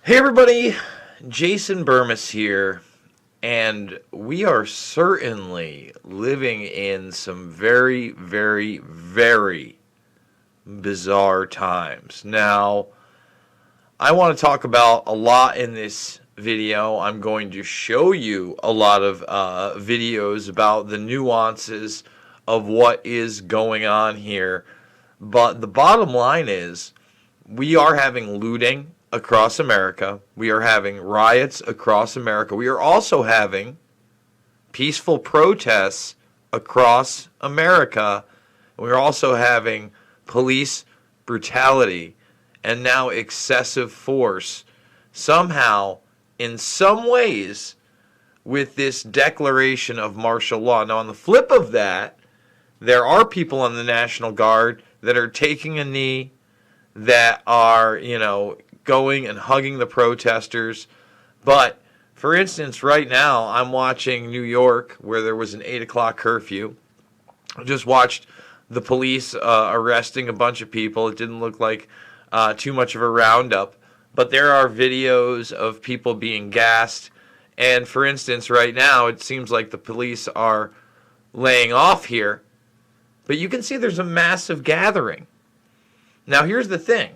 Hey everybody, Jason Burmis here, and we are certainly living in some very, very, very bizarre times. Now, I want to talk about a lot in this video. I'm going to show you a lot of videos about the nuances of what is going on here, but the bottom line is we are having looting across America. We are having riots across America. We are also having peaceful protests across America. We are also having police brutality and now excessive force somehow, in some ways, with this declaration of martial law. Now, on the flip of that, there are people on the National Guard that are taking a knee, that are, going and hugging the protesters. But, for instance, right now, I'm watching New York, where there was an 8 o'clock curfew. I just watched the police arresting a bunch of people. It didn't look like too much of a roundup. But there are videos of people being gassed. And, for instance, right now, it seems like the police are laying off here. But you can see there's a massive gathering. Now, here's the thing.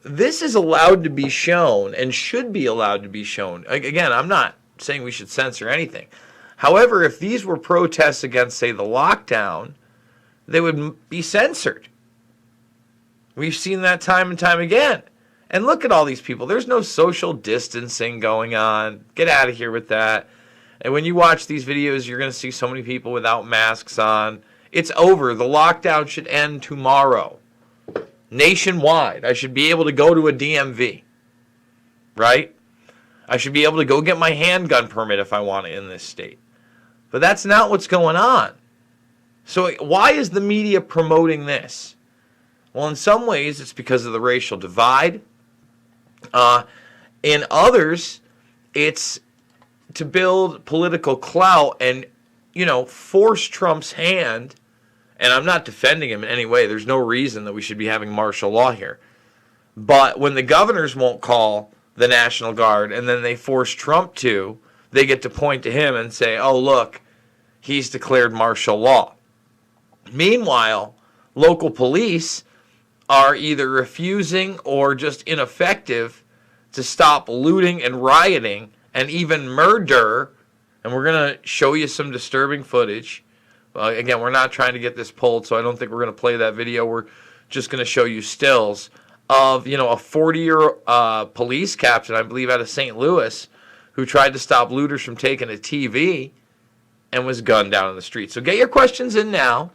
This is allowed to be shown and should be allowed to be shown. Again, I'm not saying we should censor anything. However, if these were protests against, say, the lockdown, they would be censored. We've seen that time and time again. And look at all these people. There's no social distancing going on. Get out of here with that. And when you watch these videos, you're going to see so many people without masks on. It's over. The lockdown should end tomorrow. Nationwide. I should be able to go to a DMV. Right? I should be able to go get my handgun permit if I want it in this state. But that's not what's going on. So why is the media promoting this? Well, in some ways, it's because of the racial divide. In others, it's to build political clout and, force Trump's hand. And I'm not defending him in any way. There's no reason that we should be having martial law here. But when the governors won't call the National Guard and then they force Trump to, they get to point to him and say, oh, look, he's declared martial law. Meanwhile, local police are either refusing or just ineffective to stop looting and rioting and even murder. And we're going to show you some disturbing footage. Again, we're not trying to get this pulled, so I don't think we're going to play that video. We're just going to show you stills of, a 40-year police captain, I believe, out of St. Louis, who tried to stop looters from taking a TV and was gunned down in the street. So get your questions in now.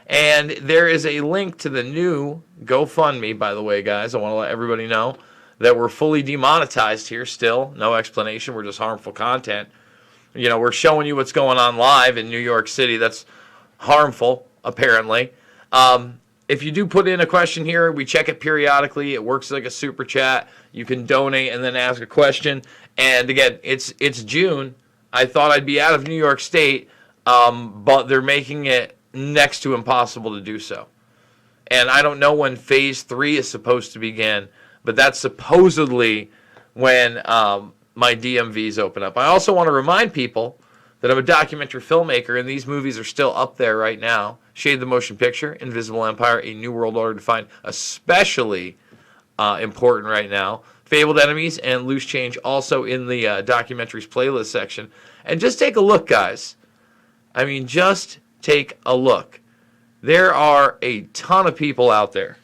And there is a link to the new GoFundMe, by the way, guys. I want to let everybody know that we're fully demonetized here still. No explanation. We're just harmful content. We're showing you what's going on live in New York City. That's harmful, apparently. If you do put in a question here, we check it periodically. It works like a super chat. You can donate and then ask a question. And again, it's June. I thought I'd be out of New York State, but they're making it next to impossible to do so. And I don't know when Phase 3 is supposed to begin, but that's supposedly when my DMVs open up. I also want to remind people that I'm a documentary filmmaker, and these movies are still up there right now. Shade the Motion Picture, Invisible Empire, A New World Order Defined, especially important right now. Fabled Enemies and Loose Change also in the documentaries playlist section. And just take a look, guys. I mean, just take a look. There are a ton of people out there.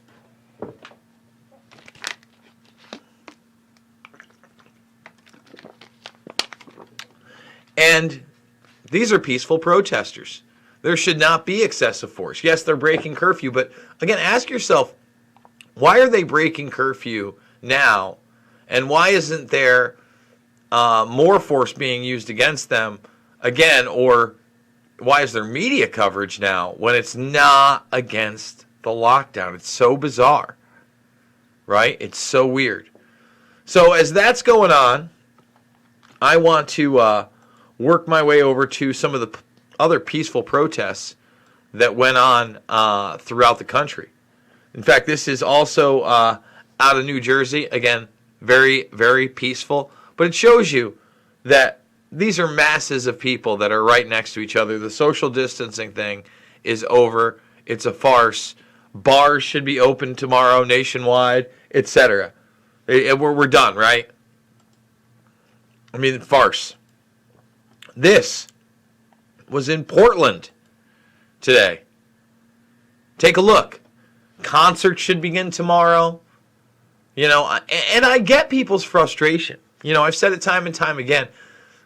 And these are peaceful protesters. There should not be excessive force. Yes, they're breaking curfew, but again, ask yourself, why are they breaking curfew now? And why isn't there more force being used against them again? Or why is there media coverage now when it's not against the lockdown? It's so bizarre, right? It's so weird. So as that's going on, I want to work my way over to some of the other peaceful protests that went on throughout the country. In fact, this is also out of New Jersey. Again, very, very peaceful. But it shows you that these are masses of people that are right next to each other. The social distancing thing is over. It's a farce. Bars should be open tomorrow nationwide, etc. We're done, right? I mean, farce. This was in Portland today. Take a look. Concerts should begin tomorrow. You know, and I get people's frustration. You know, I've said it time and time again.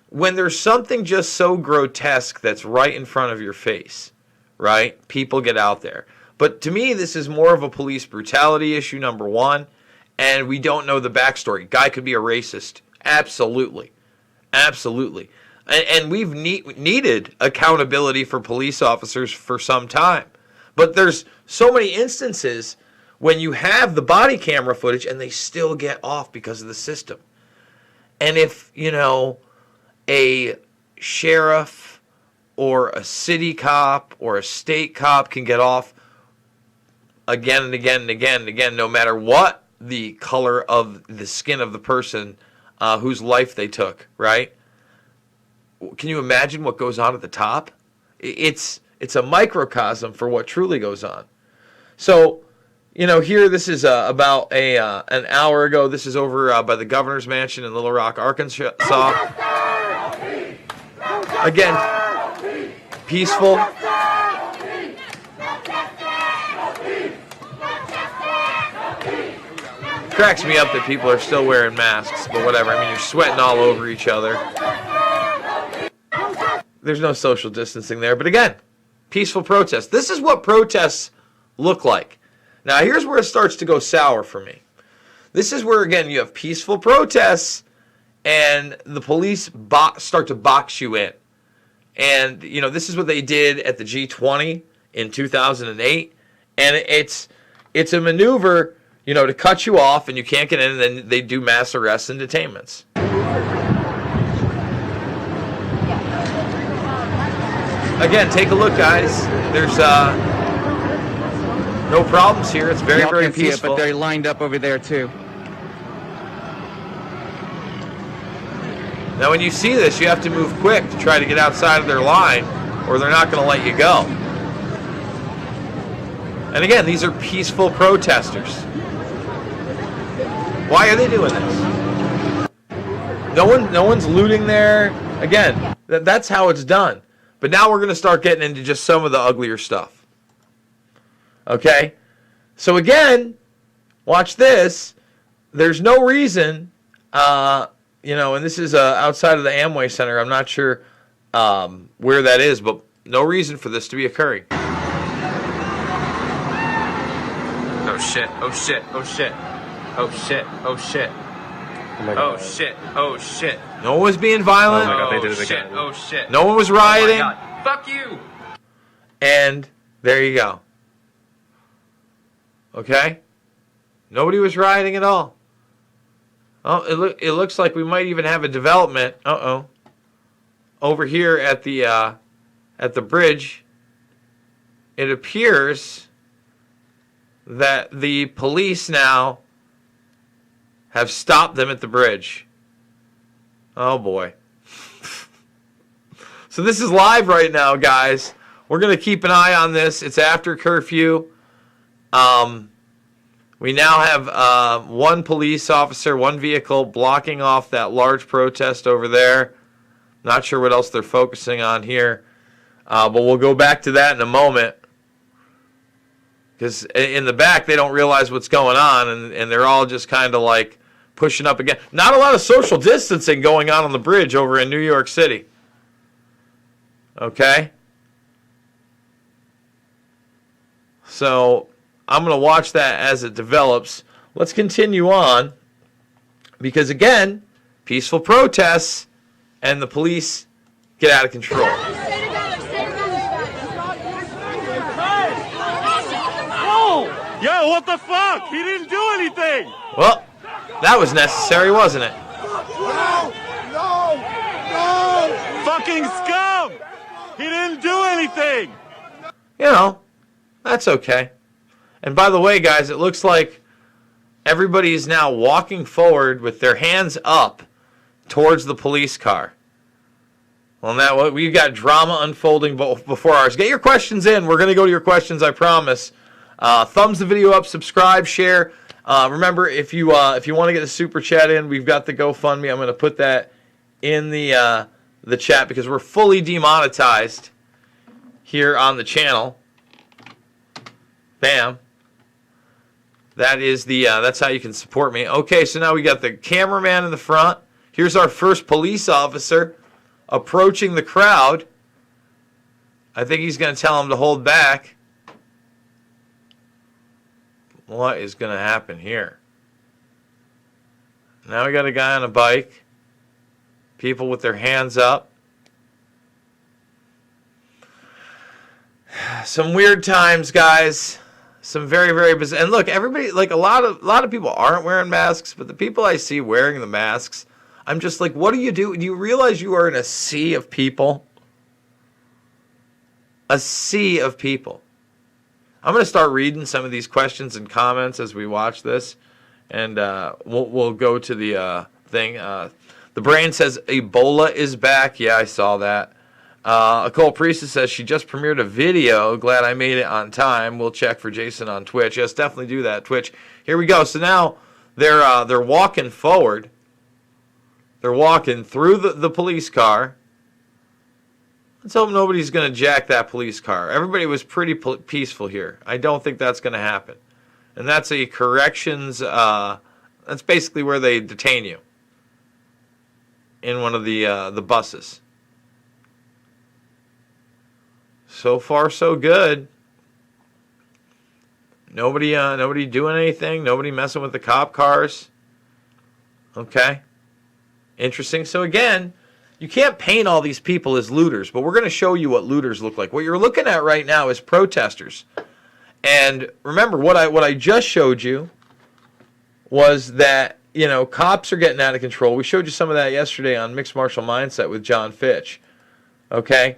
When there's something just so grotesque that's right in front of your face, right? People get out there. But to me, this is more of a police brutality issue, number one. And we don't know the backstory. Guy could be a racist. Absolutely. Absolutely. And we've needed accountability for police officers for some time. But there's so many instances when you have the body camera footage and they still get off because of the system. And if, you know, a sheriff or a city cop or a state cop can get off again and again and again and again, no matter what the color of the skin of the person whose life they took, right? Can you imagine what goes on at the top? It's a microcosm for what truly goes on. So, you know, here this is about an hour ago. This is over by the governor's mansion in Little Rock, Arkansas. Again, peaceful. Cracks me up that people are still wearing masks, but whatever. I mean, you're sweating all over each other. There's no social distancing there. But again, peaceful protest. This is what protests look like. Now, here's where it starts to go sour for me. This is where, again, you have peaceful protests and the police start to box you in. And, you know, this is what they did at the G20 in 2008. And it's a maneuver, you know, to cut you off and you can't get in, and then they do mass arrests and detainments. Again, take a look, guys. There's no problems here. It's very, very peaceful. But they're lined up over there, too. Now, when you see this, you have to move quick to try to get outside of their line, or they're not going to let you go. And again, these are peaceful protesters. Why are they doing this? No one's looting there. Again, that's how it's done. But now we're going to start getting into just some of the uglier stuff. Okay? So again, watch this. There's no reason, you know, and this is outside of the Amway Center. I'm not sure where that is, but no reason for this to be occurring. Oh shit, oh shit, oh shit. Oh shit, oh shit. Oh shit, oh shit. No one was being violent. Oh my god, they did it again. Oh shit. No one was rioting. Oh my god. Fuck you! And there you go. Okay? Nobody was rioting at all. Oh, it looks like we might even have a development. Over here at the bridge, it appears that the police now have stopped them at the bridge. Oh boy. So this is live right now, guys. We're going to keep an eye on this. It's after curfew. We now have one police officer, one vehicle blocking off that large protest over there. Not sure what else they're focusing on here. But we'll go back to that in a moment. Because in the back, they don't realize what's going on, and they're all just kind of like pushing up again. Not a lot of social distancing going on the bridge over in New York City. Okay? So I'm going to watch that as it develops. Let's continue on. Because again, peaceful protests and the police get out of control. Yo, what the fuck? He didn't do anything! Well, that was necessary, wasn't it? No! Fucking scum! He didn't do anything! You know, that's okay. And by the way, guys, it looks like everybody is now walking forward with their hands up towards the police car. Well, now we've got drama unfolding before ours. Get your questions in. We're going to go to your questions, I promise. Thumbs the video up, subscribe, share. Remember, if you want to get a super chat in, we've got the GoFundMe. I'm going to put that in the chat because we're fully demonetized here on the channel. Bam. That is that's how you can support me. Okay, so now we got the cameraman in the front. Here's our first police officer approaching the crowd. I think he's going to tell him to hold back. What is going to happen here? Now we got a guy on a bike. People with their hands up. Some weird times, guys. Some very, very bizarre. And look, everybody, like a lot of people aren't wearing masks, but the people I see wearing the masks, I'm just like, what do you do? Do you realize you are in a sea of people? A sea of people. I'm going to start reading some of these questions and comments as we watch this, and we'll go to the thing. The Brain says Ebola is back. Yeah, I saw that. Nicole Priestess says she just premiered a video. Glad I made it on time. We'll check for Jason on Twitch. Yes, definitely do that, Twitch. Here we go. So now they're walking forward. They're walking through the police car. Let's hope nobody's going to jack that police car. Everybody was pretty peaceful here. I don't think that's going to happen. And that's a corrections. That's basically where they detain you. In one of the buses. So far, so good. Nobody doing anything. Nobody messing with the cop cars. Okay. Interesting. So again, you can't paint all these people as looters, but we're going to show you what looters look like. What you're looking at right now is protesters. And remember, what I just showed you was that, cops are getting out of control. We showed you some of that yesterday on Mixed Martial Mindset with John Fitch. Okay?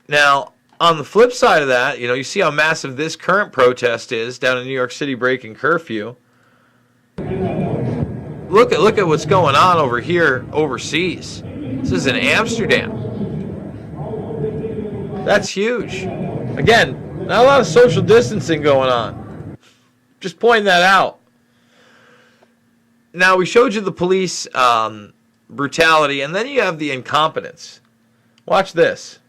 Now, on the flip side of that, you see how massive this current protest is down in New York City breaking curfew. Look at what's going on over here overseas. This is in Amsterdam. That's huge. Again, not a lot of social distancing going on. Just pointing that out. Now, we showed you the police brutality, and then you have the incompetence. Watch this.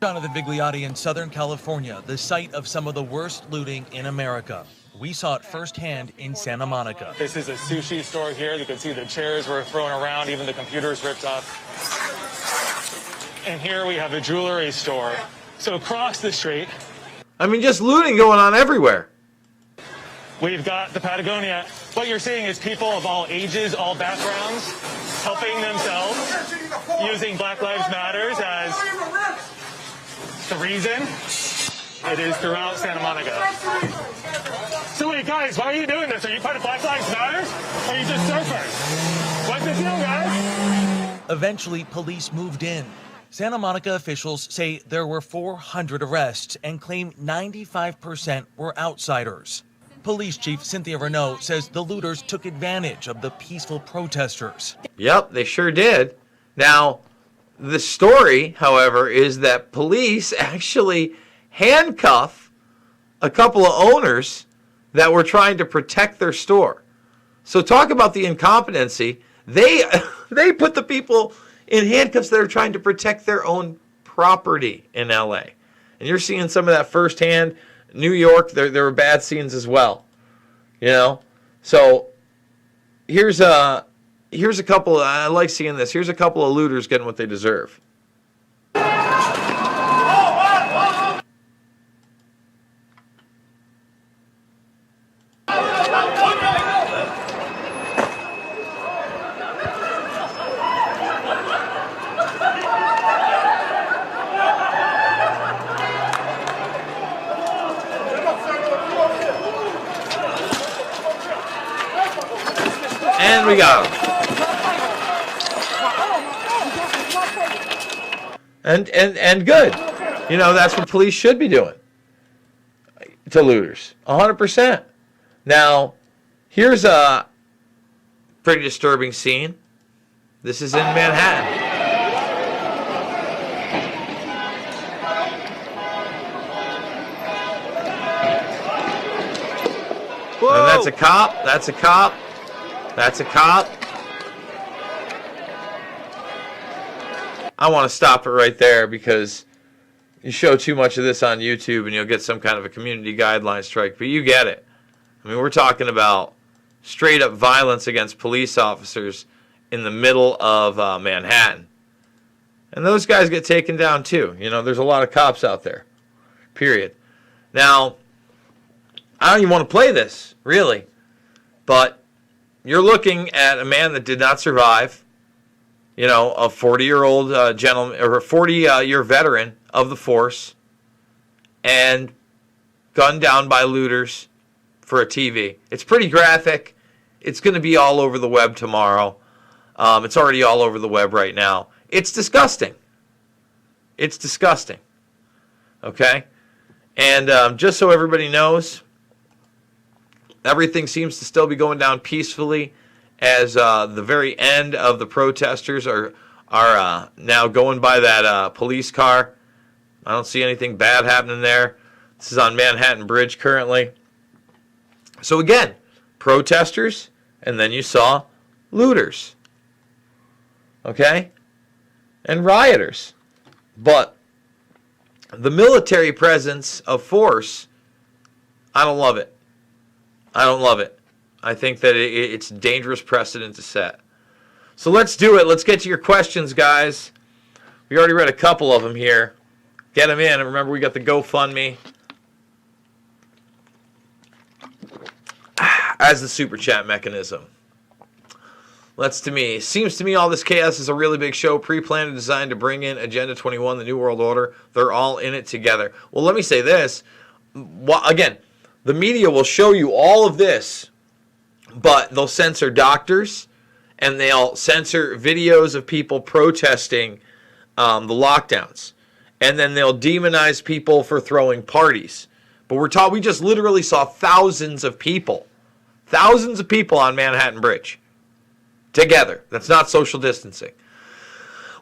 Jonathan Vigliotti in Southern California, the site of some of the worst looting in America. We saw it firsthand in Santa Monica. This is a sushi store here. You can see the chairs were thrown around, even the computers ripped up. And here we have a jewelry store. So across the street, just looting going on everywhere. We've got the Patagonia. What you're seeing is people of all ages, all backgrounds, helping themselves, using Black Lives Matter as the reason. It is throughout Santa Monica. So wait, guys, why are you doing this? Are you part of Black Lives Matter? Or are you just surfers? What's the deal, guys? Eventually, police moved in. Santa Monica officials say there were 400 arrests and claim 95% were outsiders. Police Chief Cynthia Renault says the looters took advantage of the peaceful protesters. Yep, they sure did. Now, the story, however, is that police actually handcuff a couple of owners that were trying to protect their store. So talk about the incompetency. They put the people in handcuffs that are trying to protect their own property in LA. And you're seeing some of that firsthand. New York, there were bad scenes as well. So here's a couple. I like seeing this. Here's a couple of looters getting what they deserve. And we got him. And good. That's what police should be doing to looters. 100%. Now, Here's a pretty disturbing scene. This is in Manhattan. Whoa. And that's a cop. That's a cop. That's a cop. I want to stop it right there because you show too much of this on YouTube and you'll get some kind of a community guideline strike. But you get it. I mean, we're talking about straight up violence against police officers in the middle of Manhattan. And those guys get taken down too. You know, there's a lot of cops out there. Period. Now, I don't even want to play this, really. But you're looking at a man that did not survive. You know, a 40-year-old gentleman, or a 40-year veteran of the force, and gunned down by looters for a TV. It's pretty graphic. It's going to be all over the web tomorrow. It's already all over the web right now. It's disgusting. It's disgusting. Okay? And just so everybody knows, everything seems to still be going down peacefully as the very end of the protesters are now going by that police car. I don't see anything bad happening there. This is on Manhattan Bridge currently. So again, protesters, and then you saw looters. Okay? And rioters. But the military presence of force, I don't love it. I don't love it. I think that it's a dangerous precedent to set. So let's do it. Let's get to your questions, guys. We already read a couple of them here. Get them in. And remember, we got the GoFundMe as the super chat mechanism. Seems to me all this chaos is a really big show, pre-planned and designed to bring in Agenda 21, the New World Order. They're all in it together. Well, let me say this. Again, the media will show you all of this, but they'll censor doctors, and they'll censor videos of people protesting the lockdowns. And then they'll demonize people for throwing parties. But we just literally saw thousands of people on Manhattan Bridge together. That's not social distancing.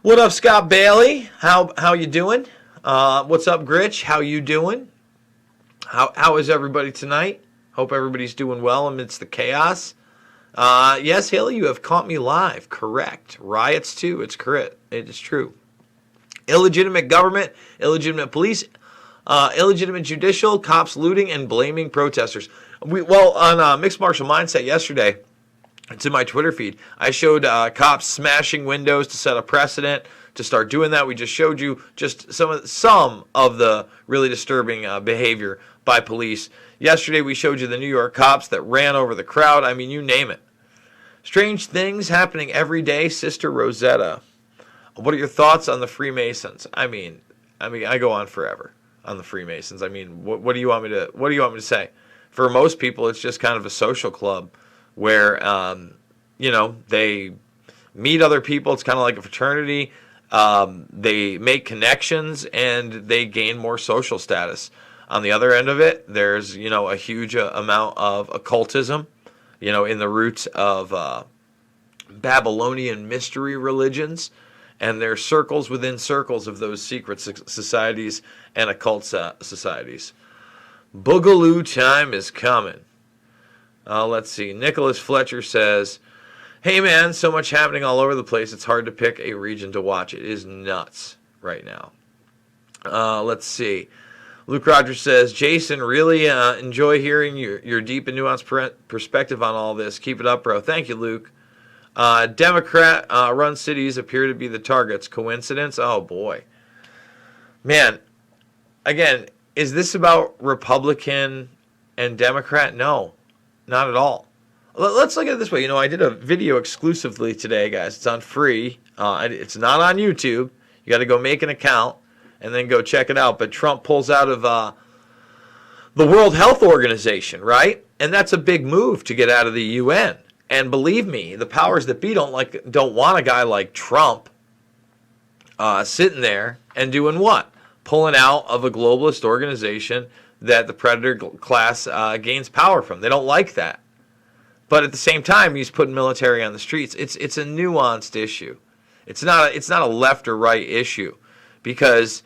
What up, Scott Bailey? How you doing? What's up, Gritch? How you doing? How is everybody tonight? Hope everybody's doing well amidst the chaos. Yes, Haley, you have caught me live. Correct. Riots too. It's correct. It is true. Illegitimate government, illegitimate police, illegitimate judicial, cops looting and blaming protesters. On Mixed Martial Mindset yesterday, it's in my Twitter feed, I showed cops smashing windows to set a precedent to start doing that. We just showed you just some of the really disturbing behavior by police. Yesterday we showed you the New York cops that ran over the crowd. I mean, you name it. Strange things happening every day, Sister Rosetta. What are your thoughts on the Freemasons? I mean, I go on forever on the Freemasons. I mean, what do you want me to say? For most people, it's just kind of a social club where they meet other people. It's kind of like a fraternity. They make connections and they gain more social status. On the other end of it, there's a huge amount of occultism, in the roots of Babylonian mystery religions. And there's circles within circles of those secret societies and occult societies. Boogaloo time is coming. Let's see. Nicholas Fletcher says, hey man, so much happening all over the place. It's hard to pick a region to watch. It is nuts right now. Let's see. Luke Rogers says, Jason, really enjoy hearing your deep and nuanced perspective on all this. Keep it up, bro. Thank you, Luke. Democrat-run cities appear to be the targets. Coincidence? Oh, boy. Man, again, is this about Republican and Democrat? No, not at all. Let's look at it this way. I did a video exclusively today, guys. It's on free. It's not on YouTube. You got to go make an account and then go check it out. But Trump pulls out of the World Health Organization, right? And that's a big move to get out of the UN. And believe me, the powers that be don't want a guy like Trump sitting there and doing what? Pulling out of a globalist organization that the predator class gains power from. They don't like that. But at the same time, he's putting military on the streets. It's a nuanced issue. It's not a left or right issue, because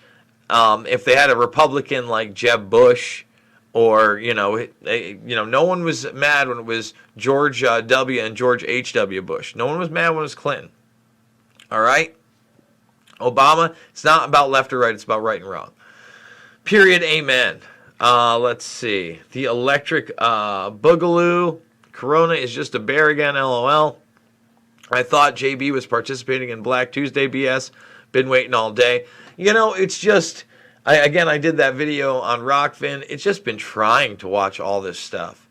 if they had a Republican like Jeb Bush, or no one was mad when it was George W. and George H.W. Bush. No one was mad when it was Clinton. All right? Obama, it's not about left or right. It's about right and wrong. Period. Amen. Let's see. The electric boogaloo. Corona is just a bear again, LOL. I thought JB was participating in Black Tuesday BS. Been waiting all day. It's just, I did that video on Rockfin. It's just been trying to watch all this stuff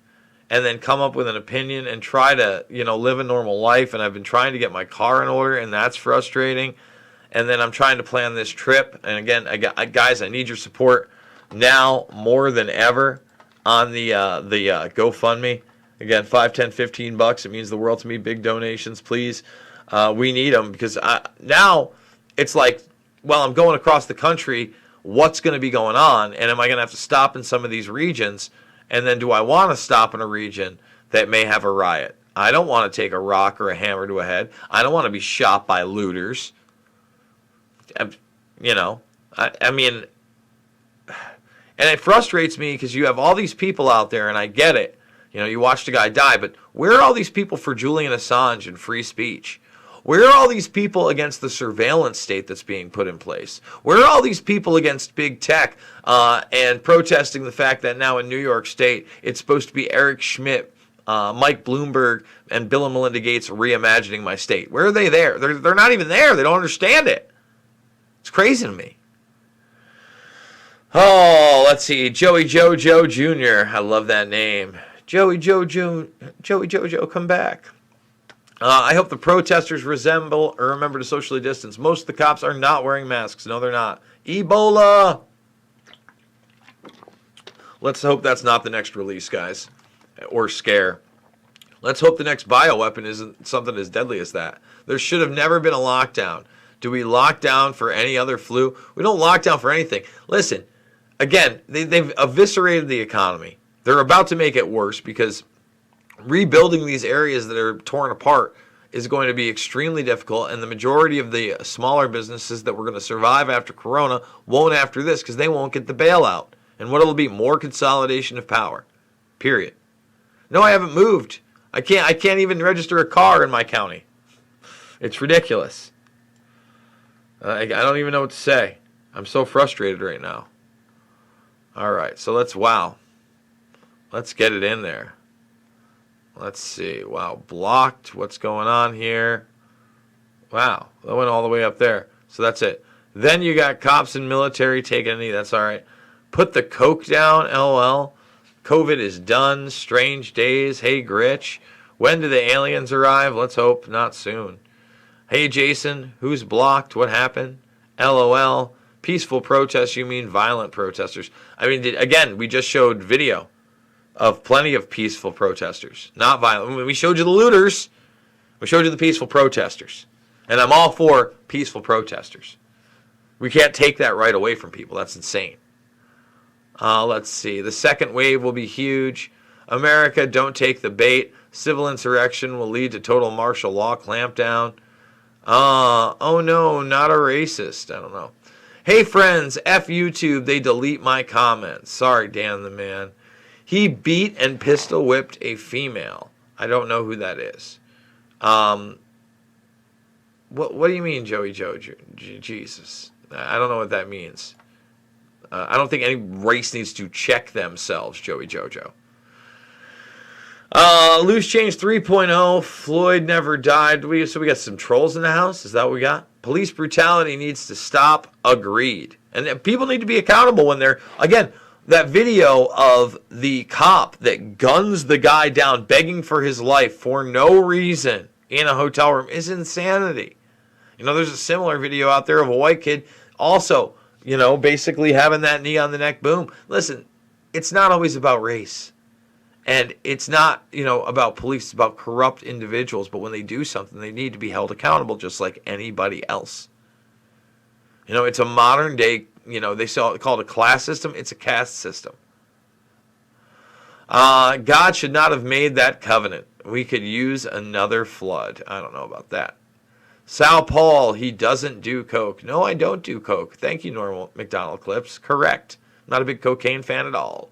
and then come up with an opinion and try to, live a normal life. And I've been trying to get my car in order, and that's frustrating. And then I'm trying to plan this trip. And again, guys, I need your support now more than ever on the GoFundMe. Again, $5, $10, $15. It means the world to me. Big donations, please. We need them, because now it's like, well, I'm going across the country. What's going to be going on? And am I going to have to stop in some of these regions? And then do I want to stop in a region that may have a riot? I don't want to take a rock or a hammer to a head. I don't want to be shot by looters. I mean, and it frustrates me because you have all these people out there, and I get it. You watched a guy die, but where are all these people for Julian Assange and free speech? Where are all these people against the surveillance state that's being put in place? Where are all these people against big tech and protesting the fact that now in New York State it's supposed to be Eric Schmidt, Mike Bloomberg, and Bill and Melinda Gates reimagining my state? Where are they there? They're not even there. They don't understand it. It's crazy to me. Oh, let's see. Joey Jojo Jr. I love that name. Joey Jojo, come back. I hope the protesters resemble or remember to socially distance. Most of the cops are not wearing masks. No, they're not. Ebola! Let's hope that's not the next release, guys. Or scare. Let's hope the next bioweapon isn't something as deadly as that. There should have never been a lockdown. Do we lock down for any other flu? We don't lock down for anything. Listen, again, they've eviscerated the economy. They're about to make it worse, because rebuilding these areas that are torn apart is going to be extremely difficult, and the majority of the smaller businesses that were going to survive after Corona won't after this, because they won't get the bailout. And what it'll be, more consolidation of power. Period. No, I haven't moved. I can't even register a car in my county. It's ridiculous. I don't even know what to say. I'm so frustrated right now. All right, so let's get it in there. Let's see. Wow, blocked. What's going on here? Wow, that went all the way up there. So that's it. Then you got cops and military taking a knee. That's all right. Put the coke down, LOL. COVID is done. Strange days. Hey, Gritch. When do the aliens arrive? Let's hope not soon. Hey, Jason. Who's blocked? What happened? LOL. Peaceful protests. You mean violent protesters? I mean, again, we just showed video of plenty of peaceful protesters. Not violent. We showed you the looters. We showed you the peaceful protesters. And I'm all for peaceful protesters. We can't take that right away from people. That's insane. Let's see. The second wave will be huge. America, don't take the bait. Civil insurrection will lead to total martial law clampdown. Oh no, not a racist. I don't know. Hey friends, F YouTube, they delete my comments. Sorry, Dan the man. He beat and pistol whipped a female. I don't know who that is. What do you mean, Joey Joe? Jesus. I don't know what that means. I don't think any race needs to check themselves, Joey Jojo. Loose Change 3.0. Floyd never died. So we got some trolls in the house? Is that what we got? Police brutality needs to stop. Agreed. And people need to be accountable when they're, again, that video of the cop that guns the guy down begging for his life for no reason in a hotel room is insanity. There's a similar video out there of a white kid also, basically having that knee on the neck boom. Listen, it's not always about race. And it's not, about police. It's about corrupt individuals. But when they do something, they need to be held accountable just like anybody else. It's a modern day, they call it a class system. It's a caste system. God should not have made that covenant. We could use another flood. I don't know about that. Sal Paul, he doesn't do coke. No, I don't do coke. Thank you, Normal McDonald Clips. Correct. Not a big cocaine fan at all.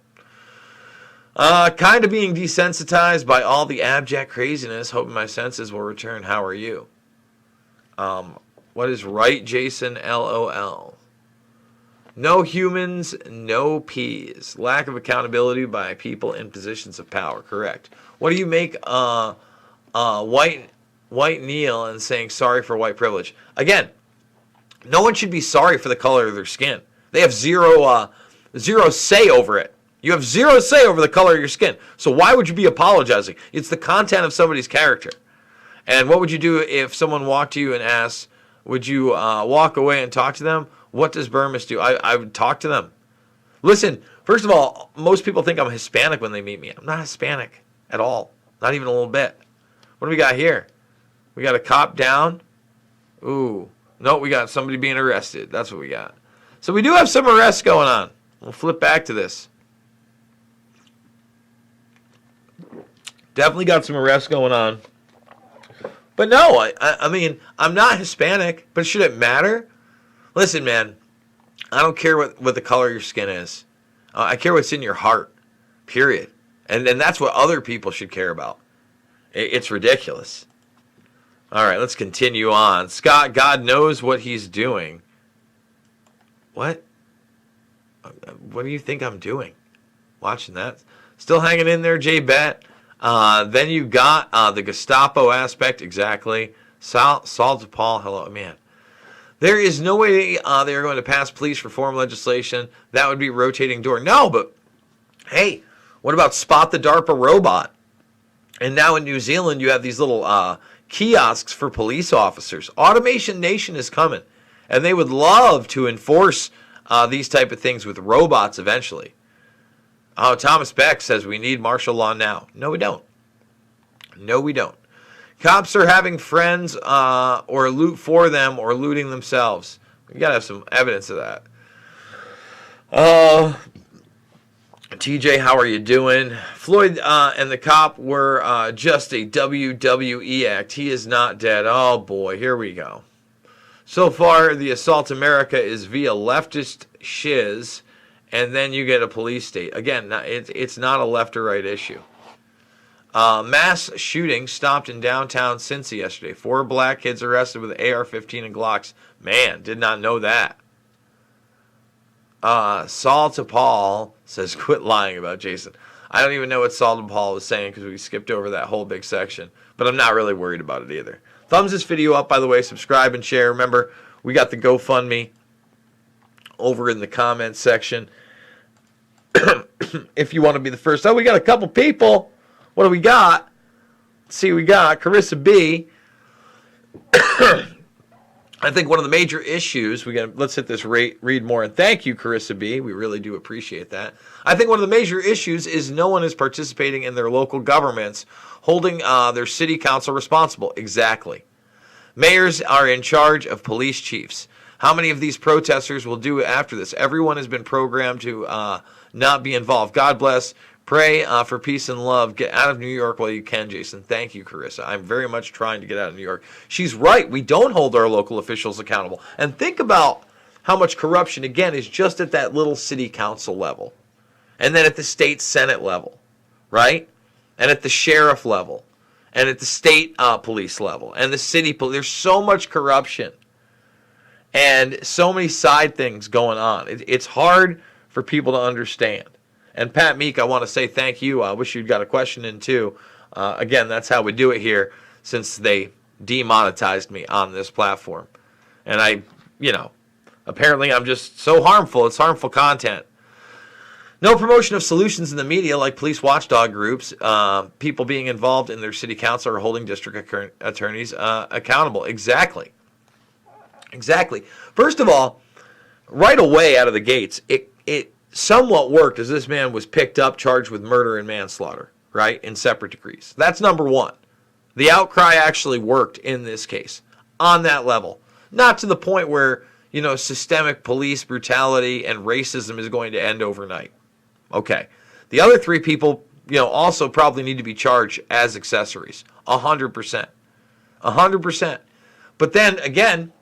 Kind of being desensitized by all the abject craziness. Hoping my senses will return. How are you? What is right, Jason? LOL. No humans, no peas. Lack of accountability by people in positions of power. Correct. What do you make white Neil and saying sorry for white privilege? Again, no one should be sorry for the color of their skin. They have zero say over it. You have zero say over the color of your skin. So why would you be apologizing? It's the content of somebody's character. And what would you do if someone walked to you and asked, would you walk away and talk to them? What does Burmis do? I would talk to them. Listen, first of all, most people think I'm Hispanic when they meet me. I'm not Hispanic at all. Not even a little bit. What do we got here? We got a cop down. Ooh. No, we got somebody being arrested. That's what we got. So we do have some arrests going on. We'll flip back to this. Definitely got some arrests going on. But no, I mean, I'm not Hispanic, but should it matter? Listen, man, I don't care what the color of your skin is. I care what's in your heart, period. And that's what other people should care about. It's ridiculous. All right, let's continue on. Scott, God knows what he's doing. What? What do you think I'm doing? Watching that? Still hanging in there, Jay Bet. Then you got the Gestapo aspect, exactly. Saul DePaul, hello, man. There is no way they are going to pass police reform legislation. That would be rotating door. No, but hey, what about Spot the DARPA robot? And now in New Zealand, you have these little kiosks for police officers. Automation Nation is coming, and they would love to enforce these type of things with robots eventually. Oh, Thomas Beck says we need martial law now. No, we don't. No, we don't. Cops are having friends or loot for them or looting themselves. We got to have some evidence of that. TJ, how are you doing? Floyd and the cop were just a WWE act. He is not dead. Oh, boy. Here we go. So far, the Assault America is via leftist shiz, and then you get a police state. Again, it's not a left or right issue. Mass shooting stopped in downtown Cincy yesterday. 4 black kids arrested with AR-15 and Glocks. Man, did not know that. Saul DePaul says, quit lying about Jason. I don't even know what Saul DePaul was saying because we skipped over that whole big section. But I'm not really worried about it either. Thumbs this video up, by the way. Subscribe and share. Remember, we got the GoFundMe over in the comments section. If you want to be the first. Oh, we got a couple people. What do we got? Let's see, we got Carissa B. I think one of the major issues, let's hit this read more. And thank you, Carissa B. We really do appreciate that. I think one of the major issues is no one is participating in their local governments, holding their city council responsible. Exactly. Mayors are in charge of police chiefs. How many of these protesters will do it after this? Everyone has been programmed to not be involved. God bless. Pray for peace and love. Get out of New York while you can, Jason. Thank you, Carissa. I'm very much trying to get out of New York. She's right. We don't hold our local officials accountable. And think about how much corruption, again, is just at that little city council level. And then at the state senate level, right? And at the sheriff level. And at the state police level. And the city police. There's so much corruption. And so many side things going on. It's hard for people to understand. And Pat Meek, I want to say thank you. I wish you'd got a question in too. Again, that's how we do it here since they demonetized me on this platform. And apparently I'm just so harmful. It's harmful content. No promotion of solutions in the media like police watchdog groups, people being involved in their city council or holding district attorneys accountable. Exactly. First of all, right away out of the gates, it somewhat worked as this man was picked up, charged with murder and manslaughter, right, in separate degrees. That's number one. The outcry actually worked in this case on that level. Not to the point where, systemic police brutality and racism is going to end overnight. Okay. The other 3 people, also probably need to be charged as accessories. 100%. 100%. But then again,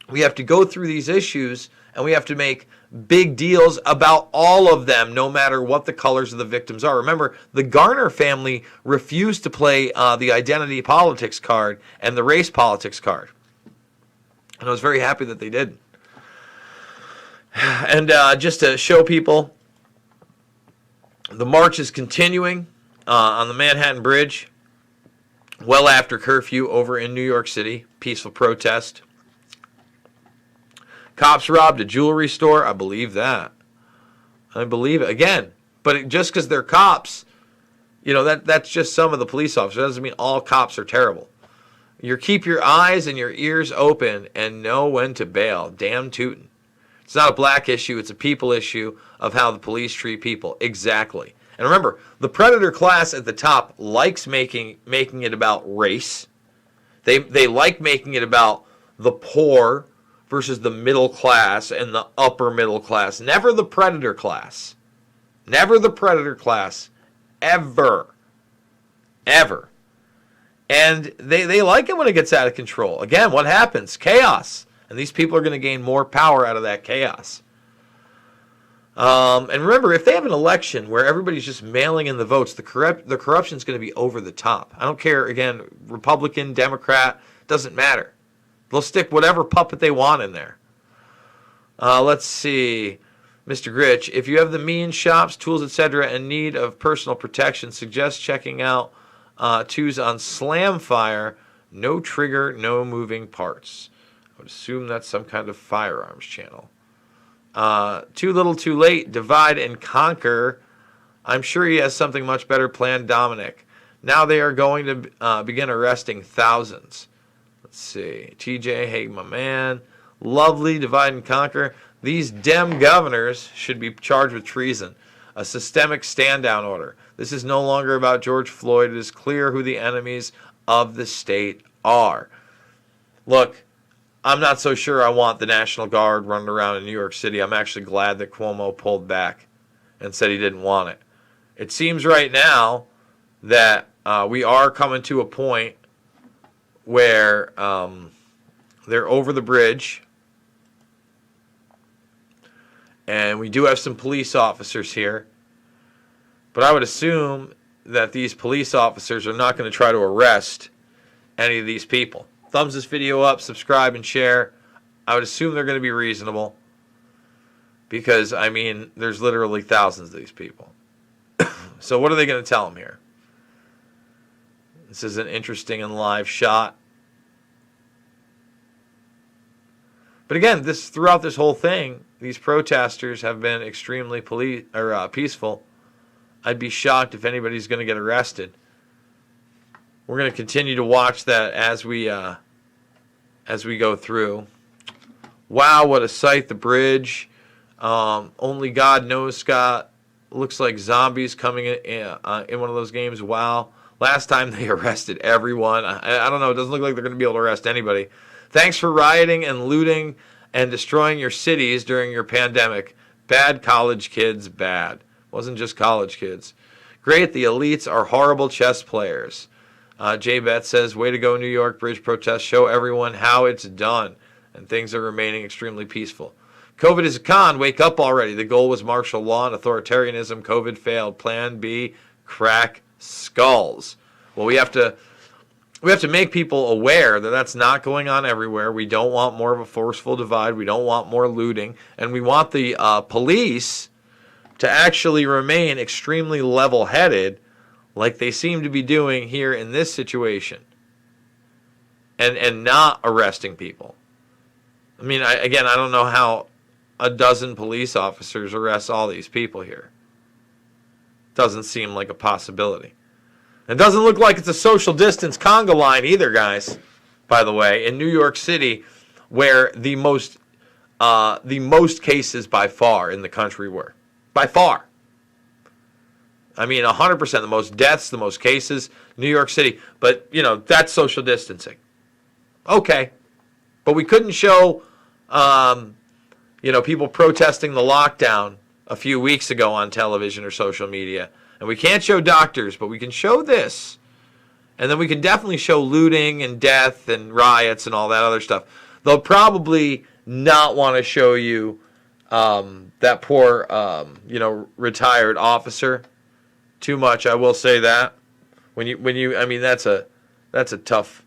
we have to go through these issues and we have to make big deals about all of them, no matter what the colors of the victims are. Remember, the Garner family refused to play the identity politics card and the race politics card. And I was very happy that they did. And just to show people, the march is continuing on the Manhattan Bridge well after curfew over in New York City. Peaceful protest. Cops robbed a jewelry store. I believe that. I believe it. Again, but just because they're cops, that's just some of the police officers. That doesn't mean all cops are terrible. Keep your eyes and your ears open and know when to bail. Damn tootin'. It's not a black issue. It's a people issue of how the police treat people. Exactly. And remember, the predator class at the top likes making it about race. They like making it about the poor versus the middle class and the upper middle class. Never the predator class. Never the predator class. Ever. Ever. And they like it when it gets out of control. Again, what happens? Chaos. And these people are going to gain more power out of that chaos. And remember, if they have an election where everybody's just mailing in the votes, the corruption is going to be over the top. I don't care, again, Republican, Democrat, doesn't matter. They'll stick whatever puppet they want in there. Let's see. Mr. Gritch, if you have the means, shops, tools, etc. in need of personal protection, suggest checking out twos on Slamfire. No trigger, no moving parts. I would assume that's some kind of firearms channel. Too little, too late. Divide and conquer. I'm sure he has something much better planned, Dominic. Now they are going to begin arresting thousands. Let's see. TJ, hey, my man. Lovely, divide and conquer. These Dem governors should be charged with treason. A systemic stand-down order. This is no longer about George Floyd. It is clear who the enemies of the state are. Look, I'm not so sure I want the National Guard running around in New York City. I'm actually glad that Cuomo pulled back and said he didn't want it. It seems right now that we are coming to a point where they're over the bridge. And we do have some police officers here. But I would assume that these police officers are not going to try to arrest any of these people. Thumbs this video up, subscribe, and share. I would assume they're going to be reasonable. Because, there's literally thousands of these people. So what are they going to tell them here? This is an interesting and live shot. But again, throughout this whole thing, these protesters have been extremely peaceful. I'd be shocked if anybody's going to get arrested. We're going to continue to watch that as we go through. Wow, what a sight! The bridge. Only God knows, Scott. Looks like zombies coming in one of those games. Wow. Last time they arrested everyone. I don't know. It doesn't look like they're going to be able to arrest anybody. Thanks for rioting and looting and destroying your cities during your pandemic. Bad college kids, bad. Wasn't just college kids. Great, the elites are horrible chess players. J-Bet says, way to go, New York bridge protest. Show everyone how it's done. And things are remaining extremely peaceful. COVID is a con. Wake up already. The goal was martial law and authoritarianism. COVID failed. Plan B, crack skulls. Well, we have to make people aware that that's not going on everywhere. We don't want more of a forceful divide. We don't want more looting. And we want the police to actually remain extremely level-headed like they seem to be doing here in this situation, and not arresting people. I don't know how a dozen police officers arrest all these people here. Doesn't seem like a possibility. It doesn't look like it's a social distance conga line either, guys, by the way, in New York City, where the most cases by far in the country were. By far. 100%, the most deaths, the most cases, New York City. But, that's social distancing. Okay. But we couldn't show, people protesting the lockdown a few weeks ago on television or social media And we can't show doctors, but we can show this. And then we can definitely show looting and death and riots and all that other stuff. They'll probably not want to show you that poor, retired officer too much. I will say that. I mean, that's a tough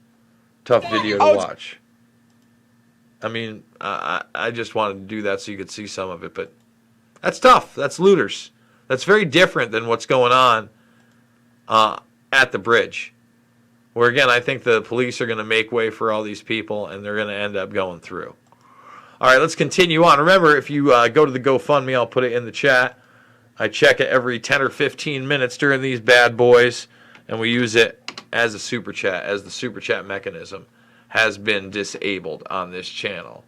video to watch. I mean, I just wanted to do that so you could see some of it, but that's tough. That's looters. That's very different than what's going on at the bridge, where, again, I think the police are going to make way for all these people, and they're going to end up going through. All right, let's continue on. Remember, if you go to the GoFundMe, I'll put it in the chat. I check it every 10 or 15 minutes during these bad boys, and we use it as a super chat, as the super chat mechanism has been disabled on this channel.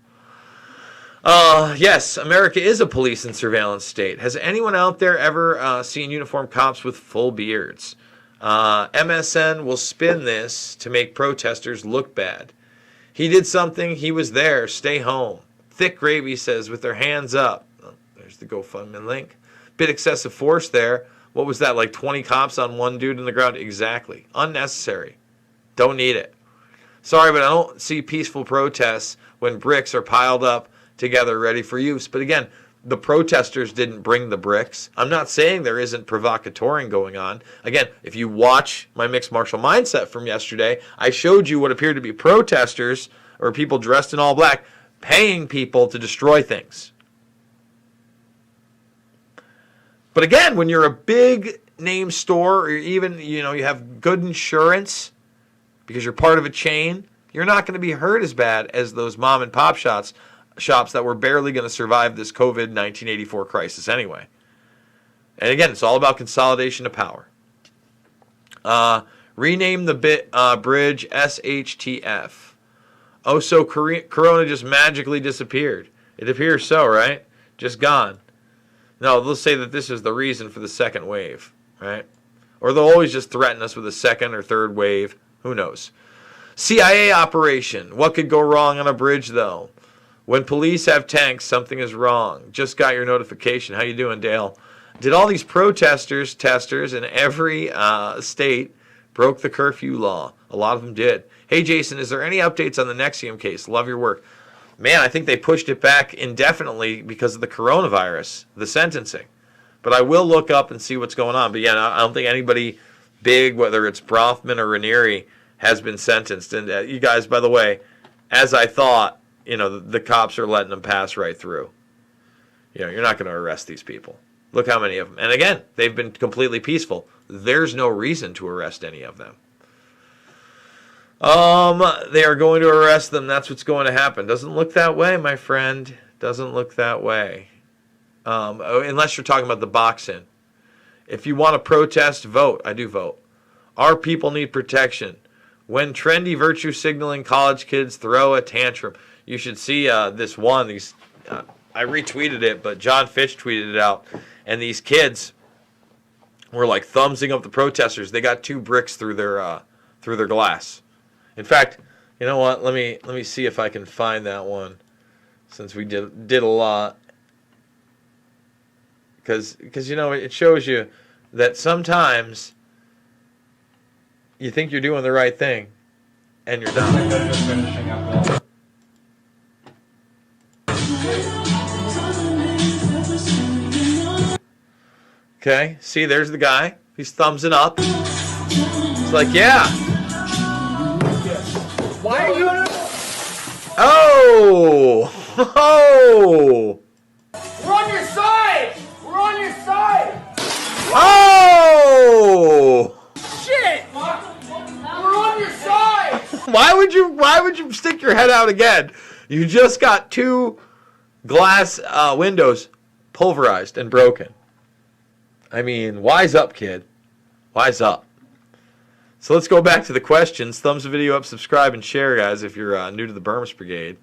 Yes, America is a police and surveillance state. Has anyone out there ever seen uniformed cops with full beards? MSN will spin this to make protesters look bad. He did something. He was there. Stay home. Thick Gravy says, with their hands up. Oh, there's the GoFundMe link. Bit excessive force there. What was that, like 20 cops on one dude in the ground? Exactly. Unnecessary. Don't need it. Sorry, but I don't see peaceful protests when bricks are piled up together ready for use. But again, the protesters didn't bring the bricks. I'm not saying there isn't provocatoring going on. Again, if you watch my Mixed Martial Mindset from yesterday, I showed you what appeared to be protesters or people dressed in all black paying people to destroy things. But again, when you're a big name store, or even, you have good insurance because you're part of a chain, you're not going to be hurt as bad as those mom and pop shops that were barely going to survive this COVID 1984 crisis anyway. And again, it's all about consolidation of power. Rename the bridge SHTF. Oh, so Corona just magically disappeared. It appears so, right? Just gone. No, they'll say that this is the reason for the second wave, right? Or they'll always just threaten us with a second or third wave. Who knows? CIA operation. What could go wrong on a bridge, though? When police have tanks, something is wrong. Just got your notification. How you doing, Dale? Did all these testers in every state broke the curfew law? A lot of them did. Hey, Jason, is there any updates on the NXIVM case? Love your work. Man, I think they pushed it back indefinitely because of the coronavirus, the sentencing. But I will look up and see what's going on. But yeah, I don't think anybody big, whether it's Bronfman or Raniere, has been sentenced. And you guys, by the way, as I thought, the cops are letting them pass right through. You're not going to arrest these people. Look how many of them. And again, they've been completely peaceful. There's no reason to arrest any of them. They are going to arrest them. That's what's going to happen. Doesn't look that way, my friend. Doesn't look that way. Unless you're talking about the boxing. If you want to protest, vote. I do vote. Our people need protection. When trendy virtue signaling college kids throw a tantrum. You should see this one. I retweeted it, but John Fitch tweeted it out. And these kids were like thumbsing up the protesters. They got 2 bricks through their glass. In fact, you know what? Let me see if I can find that one, since we did a lot. Because it shows you that sometimes you think you're doing the right thing, and you're not. Okay, see, there's the guy. He's thumbsing up. It's like, yeah. Why are you? Oh! Oh! We're on your side! We're on your side! Oh! Shit! We're on your side! Why would you stick your head out again? You just got 2 glass windows pulverized and broken. I mean, wise up, kid. Wise up. So let's go back to the questions. Thumbs the video up, subscribe, and share, guys, if you're new to the Burmis Brigade.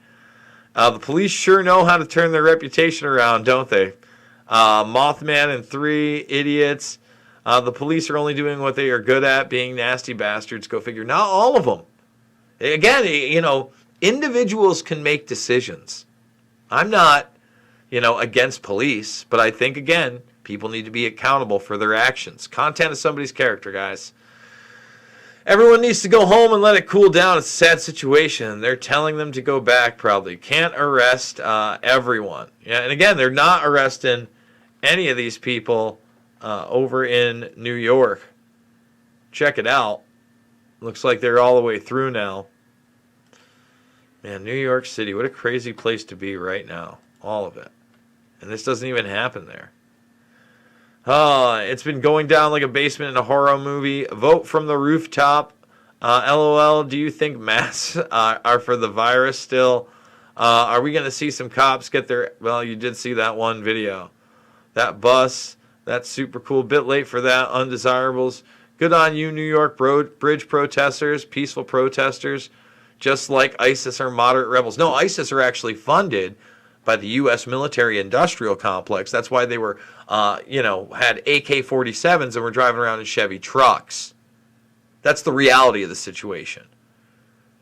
The police sure know how to turn their reputation around, don't they? Mothman and 3 idiots. The police are only doing what they are good at, being nasty bastards. Go figure. Not all of them. Again, individuals can make decisions. I'm not, against police, but I think, again, People need to be accountable for their actions. Content is somebody's character, guys. Everyone needs to go home and let it cool down. It's a sad situation. They're telling them to go back probably. Can't arrest everyone. Yeah, and again, they're not arresting any of these people over in New York. Check it out. Looks like they're all the way through now. Man, New York City, what a crazy place to be right now. All of it. And this doesn't even happen there. It's been going down like a basement in a horror movie. Vote from the rooftop. LOL, do you think masks are for the virus still? Are we going to see some cops get their... Well, you did see that one video. That bus, that's super cool. Bit late for that. Undesirables. Good on you, New York Bridge protesters, peaceful protesters. Just like ISIS are moderate rebels. No, ISIS are actually funded by the U.S. military-industrial complex. That's why they were, had AK-47s and were driving around in Chevy trucks. That's the reality of the situation.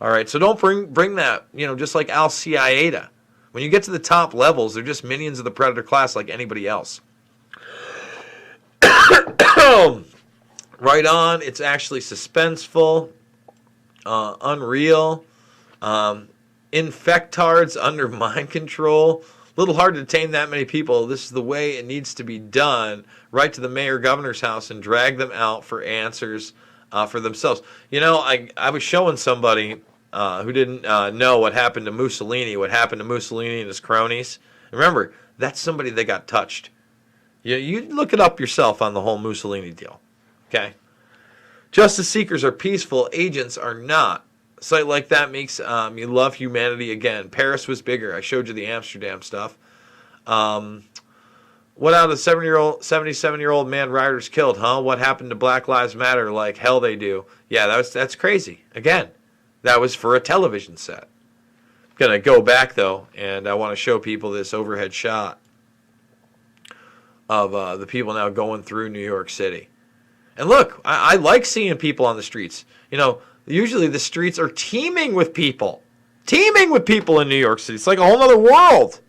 All right, so don't bring that, just like Al-Qaeda. When you get to the top levels, they're just minions of the predator class like anybody else. Right on. It's actually suspenseful, unreal. Infectards under mind control. A little hard to tame that many people. This is the way it needs to be done. Right to the mayor, governor's house, and drag them out for answers for themselves. I was showing somebody who didn't know what happened to Mussolini, and his cronies. Remember, that's somebody that got touched. You look it up yourself on the whole Mussolini deal. Okay? Justice seekers are peaceful. Agents are not. A site like that makes me love humanity again. Paris was bigger. I showed you the Amsterdam stuff. What out of 77-year-old man riders killed, huh? What happened to Black Lives Matter? Like hell they do. Yeah, that's crazy. Again, that was for a television set. I'm going to go back, though, and I want to show people this overhead shot of the people now going through New York City. And look, I like seeing people on the streets. Usually the streets are teeming with people. Teeming with people in New York City. It's like a whole other world.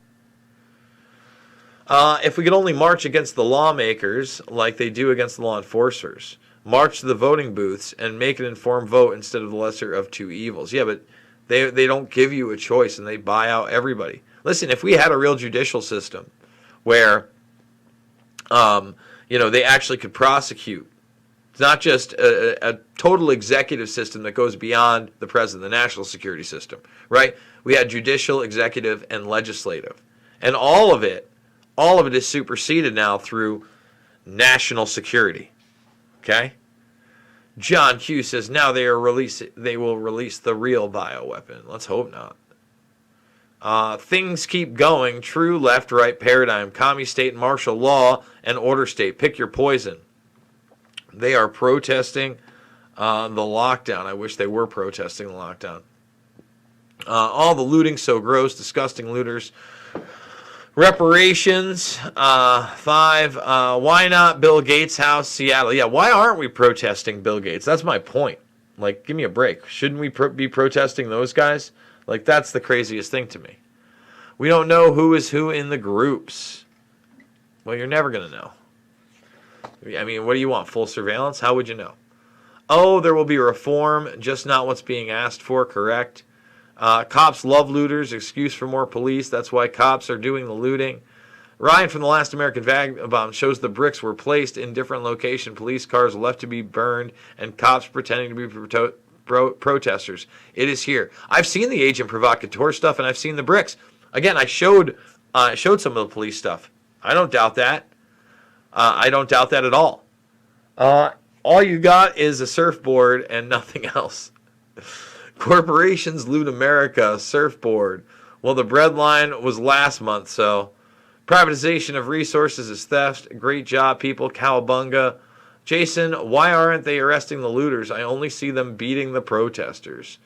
If we could only march against the lawmakers like they do against the law enforcers. March to the voting booths and make an informed vote instead of the lesser of two evils. Yeah, but they don't give you a choice and they buy out everybody. Listen, if we had a real judicial system where, they actually could prosecute. It's not just a total executive system that goes beyond the president, the national security system, right? We had judicial, executive, and legislative. And all of it is superseded now through national security. Okay? John Q says now they will release the real bioweapon. Let's hope not. Things keep going. True left-right paradigm. Commie state, martial law, and order state. Pick your poison. They are protesting the lockdown. I wish they were protesting the lockdown. All the looting, so gross, disgusting looters. Reparations. 5. Why not Bill Gates' house, Seattle? Yeah, why aren't we protesting Bill Gates? That's my point. Like, give me a break. Shouldn't we be protesting those guys? Like, that's the craziest thing to me. We don't know who is who in the groups. Well, you're never going to know. I mean, what do you want? Full surveillance? How would you know? Oh, there will be reform, just not what's being asked for, correct? Cops love looters, excuse for more police. That's why cops are doing the looting. Ryan from The Last American Vagabond shows the bricks were placed in different locations. Police cars left to be burned, and cops pretending to be protesters. It is here. I've seen the agent provocateur stuff, and I've seen the bricks. Again, I showed some of the police stuff. I don't doubt that. I don't doubt that at all. All you got is a surfboard and nothing else. Corporations loot America, surfboard. Well, the bread line was last month, so privatization of resources is theft. Great job, people. Cowabunga. Jason, why aren't they arresting the looters? I only see them beating the protesters.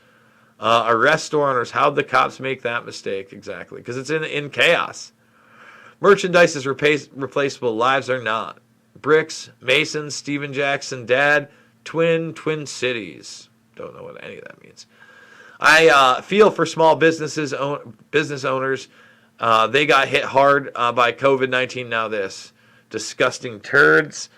Arrest store owners. How'd the cops make that mistake? Exactly. Because it's in chaos. Merchandise is replaceable. Lives are not. Bricks, Mason, Steven Jackson, Dad, Twin Cities. Don't know what any of that means. I feel for small business owners. They got hit hard by COVID-19. Now this. disgusting turds.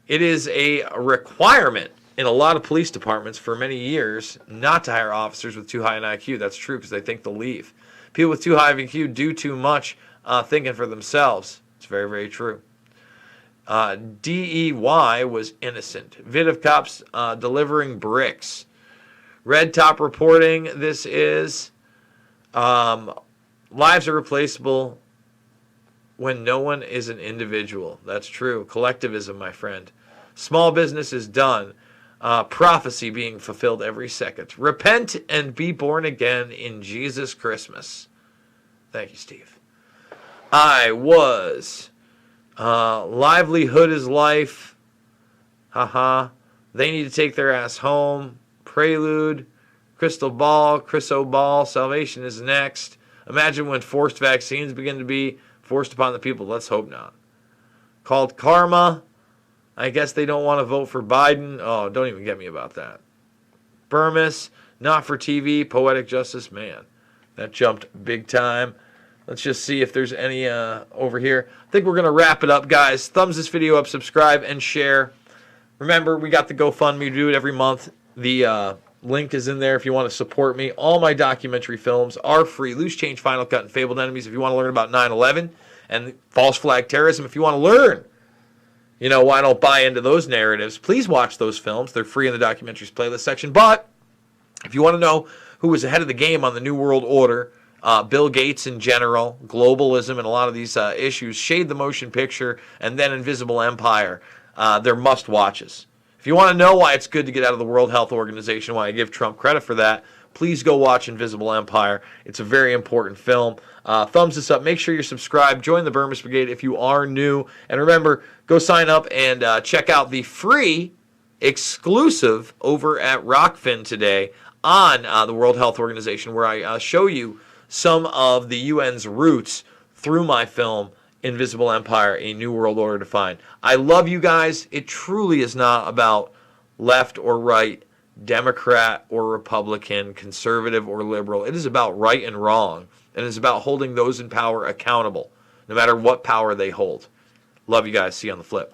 It is a requirement in a lot of police departments for many years not to hire officers with too high an IQ. That's true because they think they'll leave. People with too high of IQ do too much thinking for themselves. It's very, very true. DEY was innocent. Vid of cops delivering bricks. Red Top reporting this is lives are replaceable when no one is an individual. That's true. Collectivism, my friend. Small business is done. Prophecy being fulfilled every second. Repent and be born again in Jesus Christmas. Thank you, Steve. I was. Livelihood is life. Haha. They need to take their ass home. Prelude. Crystal Ball. Chriso Ball. Salvation is next. Imagine when forced vaccines begin to be forced upon the people. Let's hope not. Called Karma. I guess they don't want to vote for Biden. Oh, don't even get me about that. Burmis. Not for TV. Poetic Justice. Man, that jumped big time. Let's just see if there's any over here. I think we're going to wrap it up, guys. Thumbs this video up, subscribe, and share. Remember, we got the GoFundMe. We do it every month. The link is in there if you want to support me. All my documentary films are free. Loose Change, Final Cut, and Fabled Enemies if you want to learn about 9/11 and false flag terrorism. If you want to learn, why I don't buy into those narratives, please watch those films. They're free in the documentaries playlist section. But if you want to know who was ahead of the game on the New World Order, Bill Gates in general, globalism, and a lot of these issues, Shade the Motion Picture, and then Invisible Empire, they're must-watches. If you want to know why it's good to get out of the World Health Organization, why I give Trump credit for that, please go watch Invisible Empire. It's a very important film. Thumbs this up. Make sure you're subscribed. Join the Burmis Brigade if you are new. And remember, go sign up and check out the free exclusive over at Rockfin today on the World Health Organization, where I show you some of the UN's roots through my film, Invisible Empire, A New World Order Defined. I love you guys. It truly is not about left or right, Democrat or Republican, conservative or liberal. It is about right and wrong, and it's about holding those in power accountable, no matter what power they hold. Love you guys. See you on the flip.